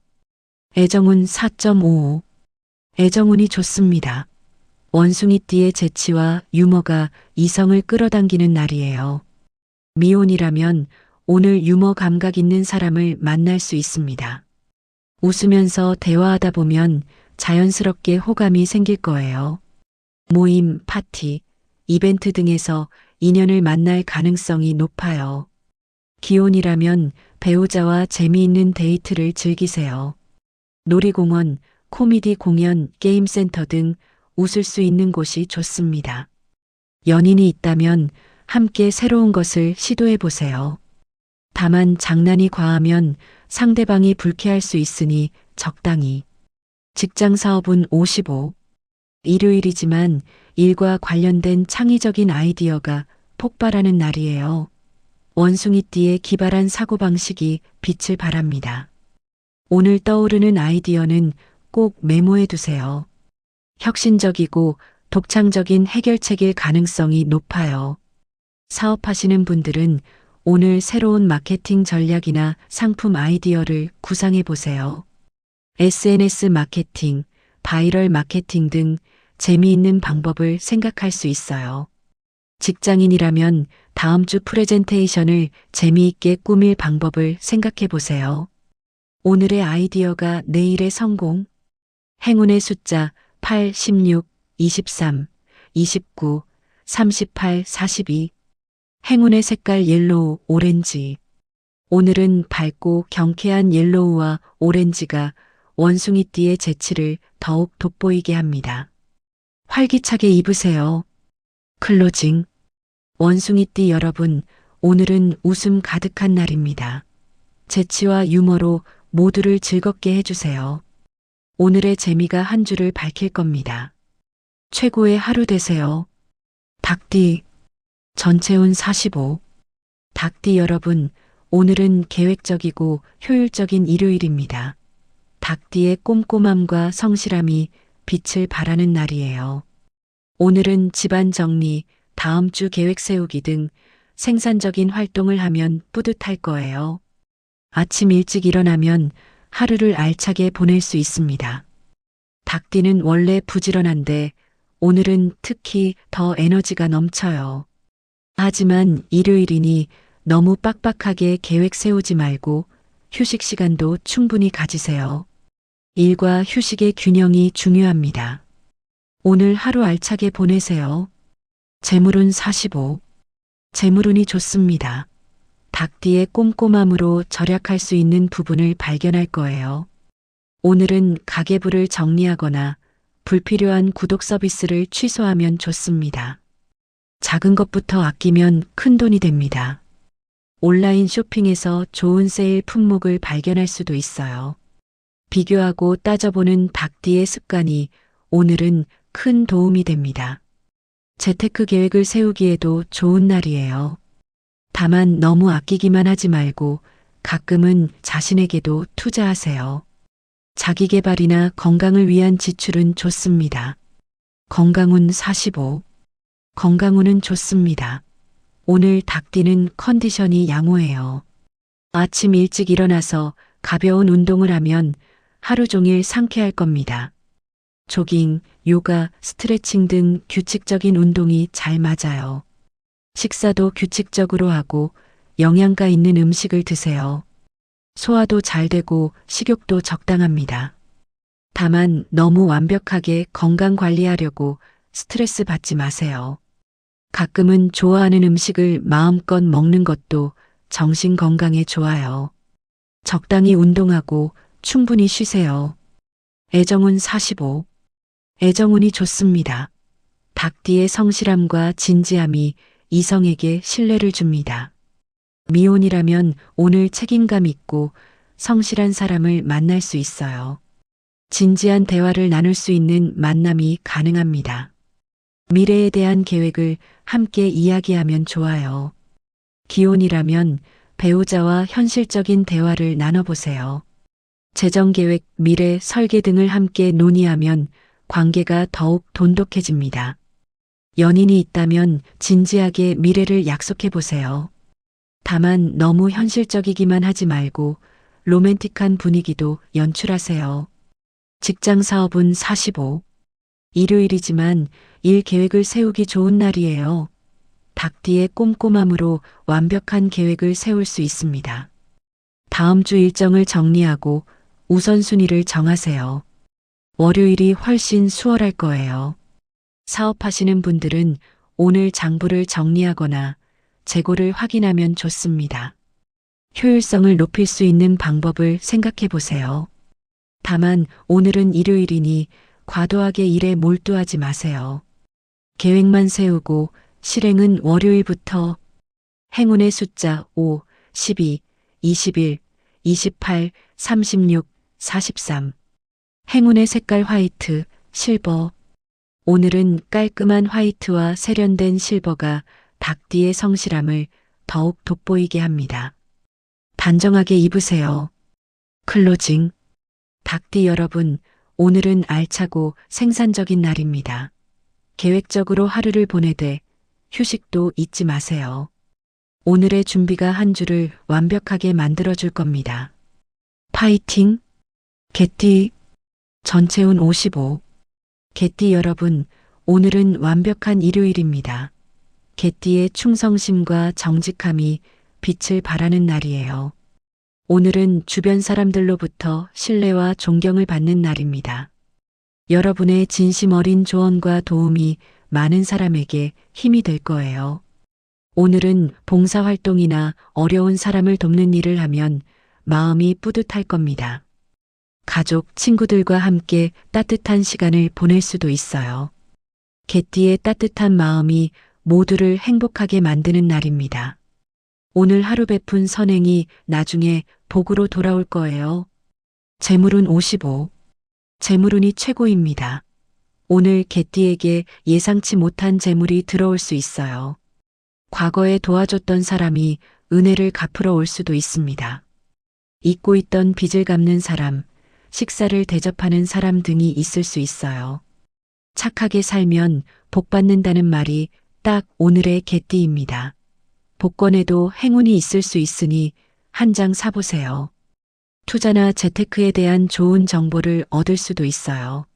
애정운 4.55. 애정운이 좋습니다. 원숭이띠의 재치와 유머가 이성을 끌어당기는 날이에요. 미혼이라면 오늘 유머 감각 있는 사람을 만날 수 있습니다. 웃으면서 대화하다 보면 자연스럽게 호감이 생길 거예요. 모임, 파티, 이벤트 등에서 인연을 만날 가능성이 높아요. 기혼이라면 배우자와 재미있는 데이트를 즐기세요. 놀이공원, 코미디 공연, 게임센터 등 웃을 수 있는 곳이 좋습니다. 연인이 있다면 함께 새로운 것을 시도해 보세요. 다만 장난이 과하면 상대방이 불쾌할 수 있으니 적당히. 직장 사업은 55. 일요일이지만 일과 관련된 창의적인 아이디어가 폭발하는 날이에요. 원숭이띠의 기발한 사고방식이 빛을 발합니다. 오늘 떠오르는 아이디어는 꼭 메모해 두세요. 혁신적이고 독창적인 해결책일 가능성이 높아요. 사업하시는 분들은 오늘 새로운 마케팅 전략이나 상품 아이디어를 구상해 보세요. SNS 마케팅, 바이럴 마케팅 등 재미있는 방법을 생각할 수 있어요. 직장인이라면 다음 주 프레젠테이션을 재미있게 꾸밀 방법을 생각해 보세요. 오늘의 아이디어가 내일의 성공. 행운의 숫자 8, 16, 23, 29, 38, 42. 행운의 색깔 옐로우, 오렌지. 오늘은 밝고 경쾌한 옐로우와 오렌지가 원숭이띠의 재치를 더욱 돋보이게 합니다. 활기차게 입으세요. 클로징. 원숭이띠 여러분, 오늘은 웃음 가득한 날입니다. 재치와 유머로 모두를 즐겁게 해주세요. 오늘의 재미가 한 줄을 밝힐 겁니다. 최고의 하루 되세요. 닭띠. 전체운 45. 닭띠 여러분, 오늘은 계획적이고 효율적인 일요일입니다. 닭띠의 꼼꼼함과 성실함이 빛을 발하는 날이에요. 오늘은 집안 정리, 다음 주 계획 세우기 등 생산적인 활동을 하면 뿌듯할 거예요. 아침 일찍 일어나면 하루를 알차게 보낼 수 있습니다. 닭띠는 원래 부지런한데 오늘은 특히 더 에너지가 넘쳐요. 하지만 일요일이니 너무 빡빡하게 계획 세우지 말고 휴식 시간도 충분히 가지세요. 일과 휴식의 균형이 중요합니다. 오늘 하루 알차게 보내세요. 재물운 45. 재물운이 좋습니다. 닭띠의 꼼꼼함으로 절약할 수 있는 부분을 발견할 거예요. 오늘은 가계부를 정리하거나 불필요한 구독 서비스를 취소하면 좋습니다. 작은 것부터 아끼면 큰 돈이 됩니다. 온라인 쇼핑에서 좋은 세일 품목을 발견할 수도 있어요. 비교하고 따져보는 닭띠의 습관이 오늘은 큰 도움이 됩니다. 재테크 계획을 세우기에도 좋은 날이에요. 다만 너무 아끼기만 하지 말고 가끔은 자신에게도 투자하세요. 자기 개발이나 건강을 위한 지출은 좋습니다. 건강운 45. 건강운은 좋습니다. 오늘 닭띠는 컨디션이 양호해요. 아침 일찍 일어나서 가벼운 운동을 하면 하루 종일 상쾌할 겁니다. 조깅, 요가, 스트레칭 등 규칙적인 운동이 잘 맞아요. 식사도 규칙적으로 하고 영양가 있는 음식을 드세요. 소화도 잘 되고 식욕도 적당합니다. 다만 너무 완벽하게 건강 관리하려고 스트레스 받지 마세요. 가끔은 좋아하는 음식을 마음껏 먹는 것도 정신 건강에 좋아요. 적당히 운동하고 충분히 쉬세요. 애정운 45. 애정운이 좋습니다. 닭띠의 성실함과 진지함이 이성에게 신뢰를 줍니다. 미혼이라면 오늘 책임감 있고 성실한 사람을 만날 수 있어요. 진지한 대화를 나눌 수 있는 만남이 가능합니다. 미래에 대한 계획을 함께 이야기하면 좋아요. 기혼이라면 배우자와 현실적인 대화를 나눠보세요. 재정 계획, 미래 설계 등을 함께 논의하면 관계가 더욱 돈독해집니다. 연인이 있다면 진지하게 미래를 약속해 보세요. 다만 너무 현실적이기만 하지 말고 로맨틱한 분위기도 연출하세요. 직장 사업은 45. 일요일이지만 일 계획을 세우기 좋은 날이에요. 닭띠의 꼼꼼함으로 완벽한 계획을 세울 수 있습니다. 다음 주 일정을 정리하고 우선순위를 정하세요. 월요일이 훨씬 수월할 거예요. 사업하시는 분들은 오늘 장부를 정리하거나 재고를 확인하면 좋습니다. 효율성을 높일 수 있는 방법을 생각해 보세요. 다만 오늘은 일요일이니 과도하게 일에 몰두하지 마세요. 계획만 세우고 실행은 월요일부터. 행운의 숫자 5, 12, 21, 28, 36, 43. 행운의 색깔 화이트, 실버. 오늘은 깔끔한 화이트와 세련된 실버가 닭띠의 성실함을 더욱 돋보이게 합니다. 단정하게 입으세요. 클로징. 닭띠 여러분, 오늘은 알차고 생산적인 날입니다. 계획적으로 하루를 보내되 휴식도 잊지 마세요. 오늘의 준비가 한 주를 완벽하게 만들어줄 겁니다. 파이팅! 개띠. 전체운 55. 개띠 여러분, 오늘은 완벽한 일요일입니다. 개띠의 충성심과 정직함이 빛을 발하는 날이에요. 오늘은 주변 사람들로부터 신뢰와 존경을 받는 날입니다. 여러분의 진심 어린 조언과 도움이 많은 사람에게 힘이 될 거예요. 오늘은 봉사활동이나 어려운 사람을 돕는 일을 하면 마음이 뿌듯할 겁니다. 가족, 친구들과 함께 따뜻한 시간을 보낼 수도 있어요. 개띠의 따뜻한 마음이 모두를 행복하게 만드는 날입니다. 오늘 하루 베푼 선행이 나중에 복으로 돌아올 거예요. 재물운 55. 재물운이 최고입니다. 오늘 개띠에게 예상치 못한 재물이 들어올 수 있어요. 과거에 도와줬던 사람이 은혜를 갚으러 올 수도 있습니다. 잊고 있던 빚을 갚는 사람, 식사를 대접하는 사람 등이 있을 수 있어요. 착하게 살면 복 받는다는 말이 딱 오늘의 개띠입니다. 복권에도 행운이 있을 수 있으니 한 장 사보세요. 투자나 재테크에 대한 좋은 정보를 얻을 수도 있어요.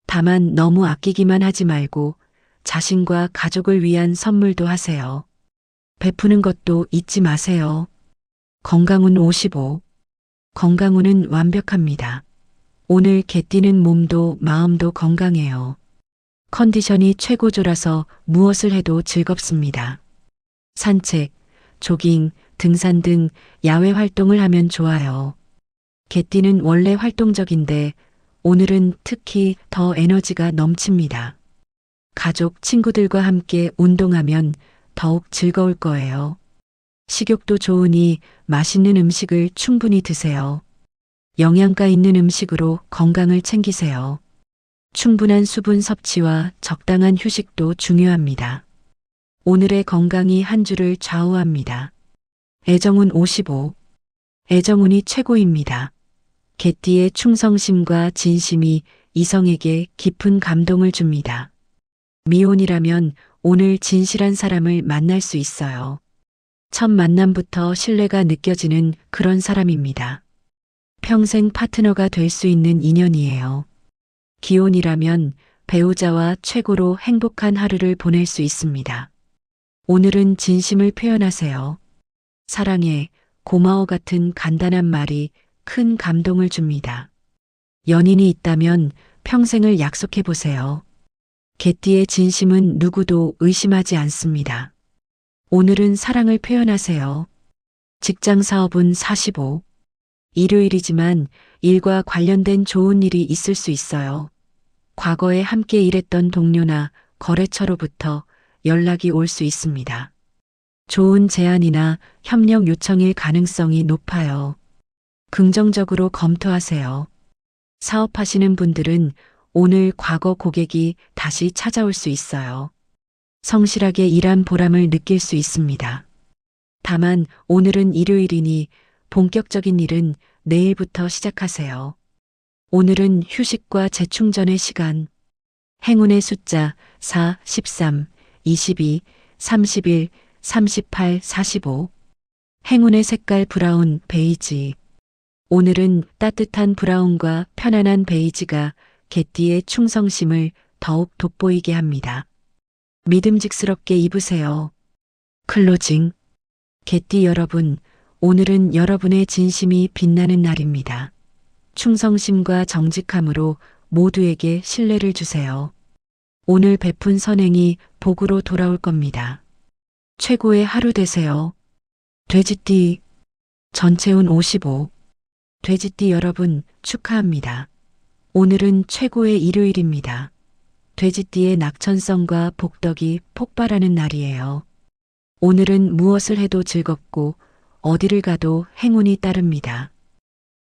다만 너무 아끼기만 하지 말고 자신과 가족을 위한 선물도 하세요. 베푸는 것도 잊지 마세요. 건강운 55. 건강운은 완벽합니다. 오늘 개띠는 몸도 마음도 건강해요. 컨디션이 최고조라서 무엇을 해도 즐겁습니다. 산책, 조깅, 등산 등 야외 활동을 하면 좋아요. 개띠는 원래 활동적인데 오늘은 특히 더 에너지가 넘칩니다. 가족, 친구들과 함께 운동하면 더욱 즐거울 거예요. 식욕도 좋으니 맛있는 음식을 충분히 드세요. 영양가 있는 음식으로 건강을 챙기세요. 충분한 수분 섭취와 적당한 휴식도 중요합니다. 오늘의 건강이 한 주를 좌우합니다. 애정운 55. 애정운이 최고입니다. 개띠의 충성심과 진심이 이성에게 깊은 감동을 줍니다. 미혼이라면 오늘 진실한 사람을 만날 수 있어요. 첫 만남부터 신뢰가 느껴지는 그런 사람입니다. 평생 파트너가 될 수 있는 인연이에요. 기혼이라면 배우자와 최고로 행복한 하루를 보낼 수 있습니다. 오늘은 진심을 표현하세요. 사랑해, 고마워 같은 간단한 말이 큰 감동을 줍니다. 연인이 있다면 평생을 약속해 보세요. 개띠의 진심은 누구도 의심하지 않습니다. 오늘은 사랑을 표현하세요. 직장 사업은 45. 일요일이지만 일과 관련된 좋은 일이 있을 수 있어요. 과거에 함께 일했던 동료나 거래처로부터 연락이 올 수 있습니다. 좋은 제안이나 협력 요청일 가능성이 높아요. 긍정적으로 검토하세요. 사업하시는 분들은 오늘 과거 고객이 다시 찾아올 수 있어요. 성실하게 일한 보람을 느낄 수 있습니다. 다만 오늘은 일요일이니 본격적인 일은 내일부터 시작하세요. 오늘은 휴식과 재충전의 시간. 행운의 숫자 4, 13, 22, 31, 38, 45. 행운의 색깔 브라운, 베이지. 오늘은 따뜻한 브라운과 편안한 베이지가 개띠의 충성심을 더욱 돋보이게 합니다. 믿음직스럽게 입으세요. 클로징. 개띠 여러분, 오늘은 여러분의 진심이 빛나는 날입니다. 충성심과 정직함으로 모두에게 신뢰를 주세요. 오늘 베푼 선행이 복으로 돌아올 겁니다. 최고의 하루 되세요. 돼지띠. 전체운 55. 돼지띠 여러분 축하합니다. 오늘은 최고의 일요일입니다. 돼지띠의 낙천성과 복덕이 폭발하는 날이에요. 오늘은 무엇을 해도 즐겁고 어디를 가도 행운이 따릅니다.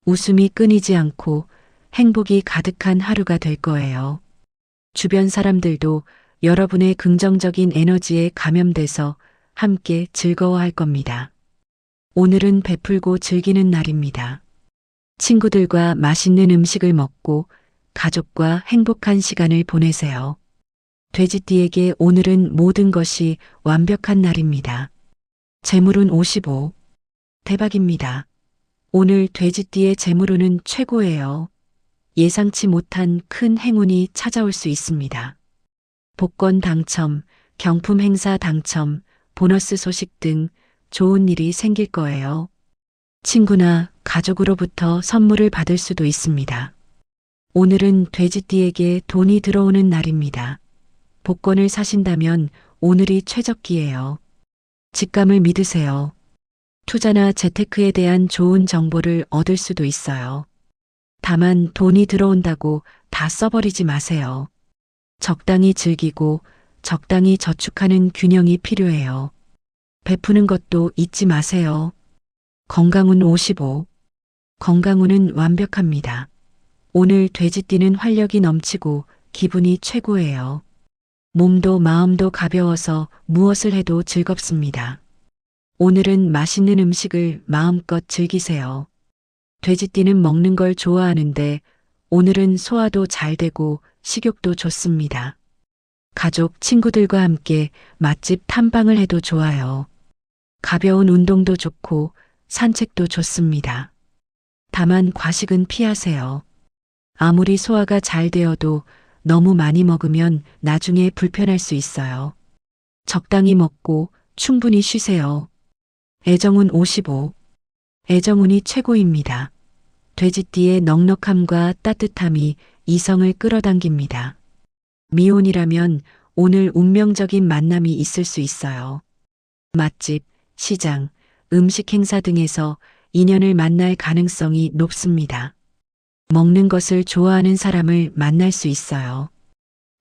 웃음이 끊이지 않고 행복이 가득한 하루가 될 거예요. 주변 사람들도 여러분의 긍정적인 에너지에 감염돼서 함께 즐거워할 겁니다. 오늘은 베풀고 즐기는 날입니다. 친구들과 맛있는 음식을 먹고 가족과 행복한 시간을 보내세요. 돼지띠에게 오늘은 모든 것이 완벽한 날입니다. 재물운 55. 대박입니다. 오늘 돼지띠의 재물운은 최고예요. 예상치 못한 큰 행운이 찾아올 수 있습니다. 복권 당첨, 경품 행사 당첨, 보너스 소식 등 좋은 일이 생길 거예요. 친구나 가족으로부터 선물을 받을 수도 있습니다. 오늘은 돼지띠에게 돈이 들어오는 날입니다. 복권을 사신다면 오늘이 최적기예요. 직감을 믿으세요. 투자나 재테크에 대한 좋은 정보를 얻을 수도 있어요. 다만 돈이 들어온다고 다 써버리지 마세요. 적당히 즐기고 적당히 저축하는 균형이 필요해요. 베푸는 것도 잊지 마세요. 건강운 55. 건강운은 완벽합니다. 오늘 돼지띠는 활력이 넘치고 기분이 최고예요. 몸도 마음도 가벼워서 무엇을 해도 즐겁습니다. 오늘은 맛있는 음식을 마음껏 즐기세요. 돼지띠는 먹는 걸 좋아하는데 오늘은 소화도 잘 되고 식욕도 좋습니다. 가족, 친구들과 함께 맛집 탐방을 해도 좋아요. 가벼운 운동도 좋고 산책도 좋습니다. 다만 과식은 피하세요. 아무리 소화가 잘 되어도 너무 많이 먹으면 나중에 불편할 수 있어요. 적당히 먹고 충분히 쉬세요. 애정운 55. 애정운이 최고입니다. 돼지띠의 넉넉함과 따뜻함이 이성을 끌어당깁니다. 미혼이라면 오늘 운명적인 만남이 있을 수 있어요. 맛집, 시장, 음식 행사 등에서 인연을 만날 가능성이 높습니다. 먹는 것을 좋아하는 사람을 만날 수 있어요.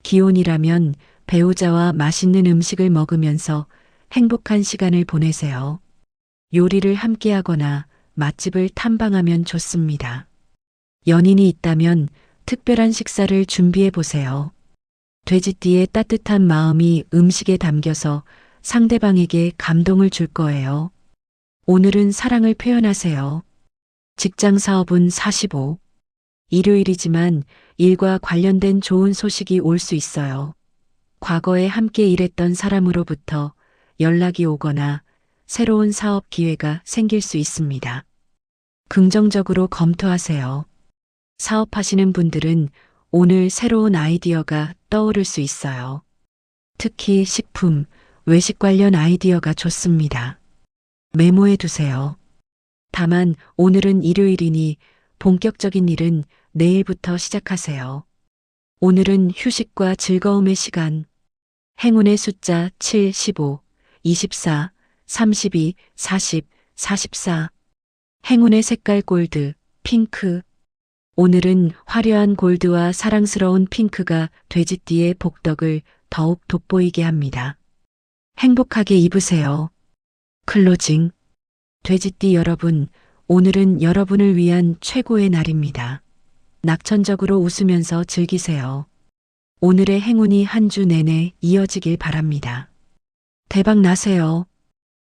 기혼이라면 배우자와 맛있는 음식을 먹으면서 행복한 시간을 보내세요. 요리를 함께 하거나 맛집을 탐방하면 좋습니다. 연인이 있다면 특별한 식사를 준비해 보세요. 돼지띠의 따뜻한 마음이 음식에 담겨서 상대방에게 감동을 줄 거예요. 오늘은 사랑을 표현하세요. 직장 사업은 45. 일요일이지만 일과 관련된 좋은 소식이 올 수 있어요. 과거에 함께 일했던 사람으로부터 연락이 오거나 새로운 사업 기회가 생길 수 있습니다. 긍정적으로 검토하세요. 사업하시는 분들은 오늘 새로운 아이디어가 떠오를 수 있어요. 특히 식품, 외식 관련 아이디어가 좋습니다. 메모해 두세요. 다만 오늘은 일요일이니 본격적인 일은 내일부터 시작하세요. 오늘은 휴식과 즐거움의 시간. 행운의 숫자 7, 15, 24, 32, 40, 44. 행운의 색깔 골드, 핑크. 오늘은 화려한 골드와 사랑스러운 핑크가 돼지띠의 복덕을 더욱 돋보이게 합니다. 행복하게 입으세요. 클로징. 돼지띠 여러분, 오늘은 여러분을 위한 최고의 날입니다. 낙천적으로 웃으면서 즐기세요. 오늘의 행운이 한 주 내내 이어지길 바랍니다. 대박 나세요.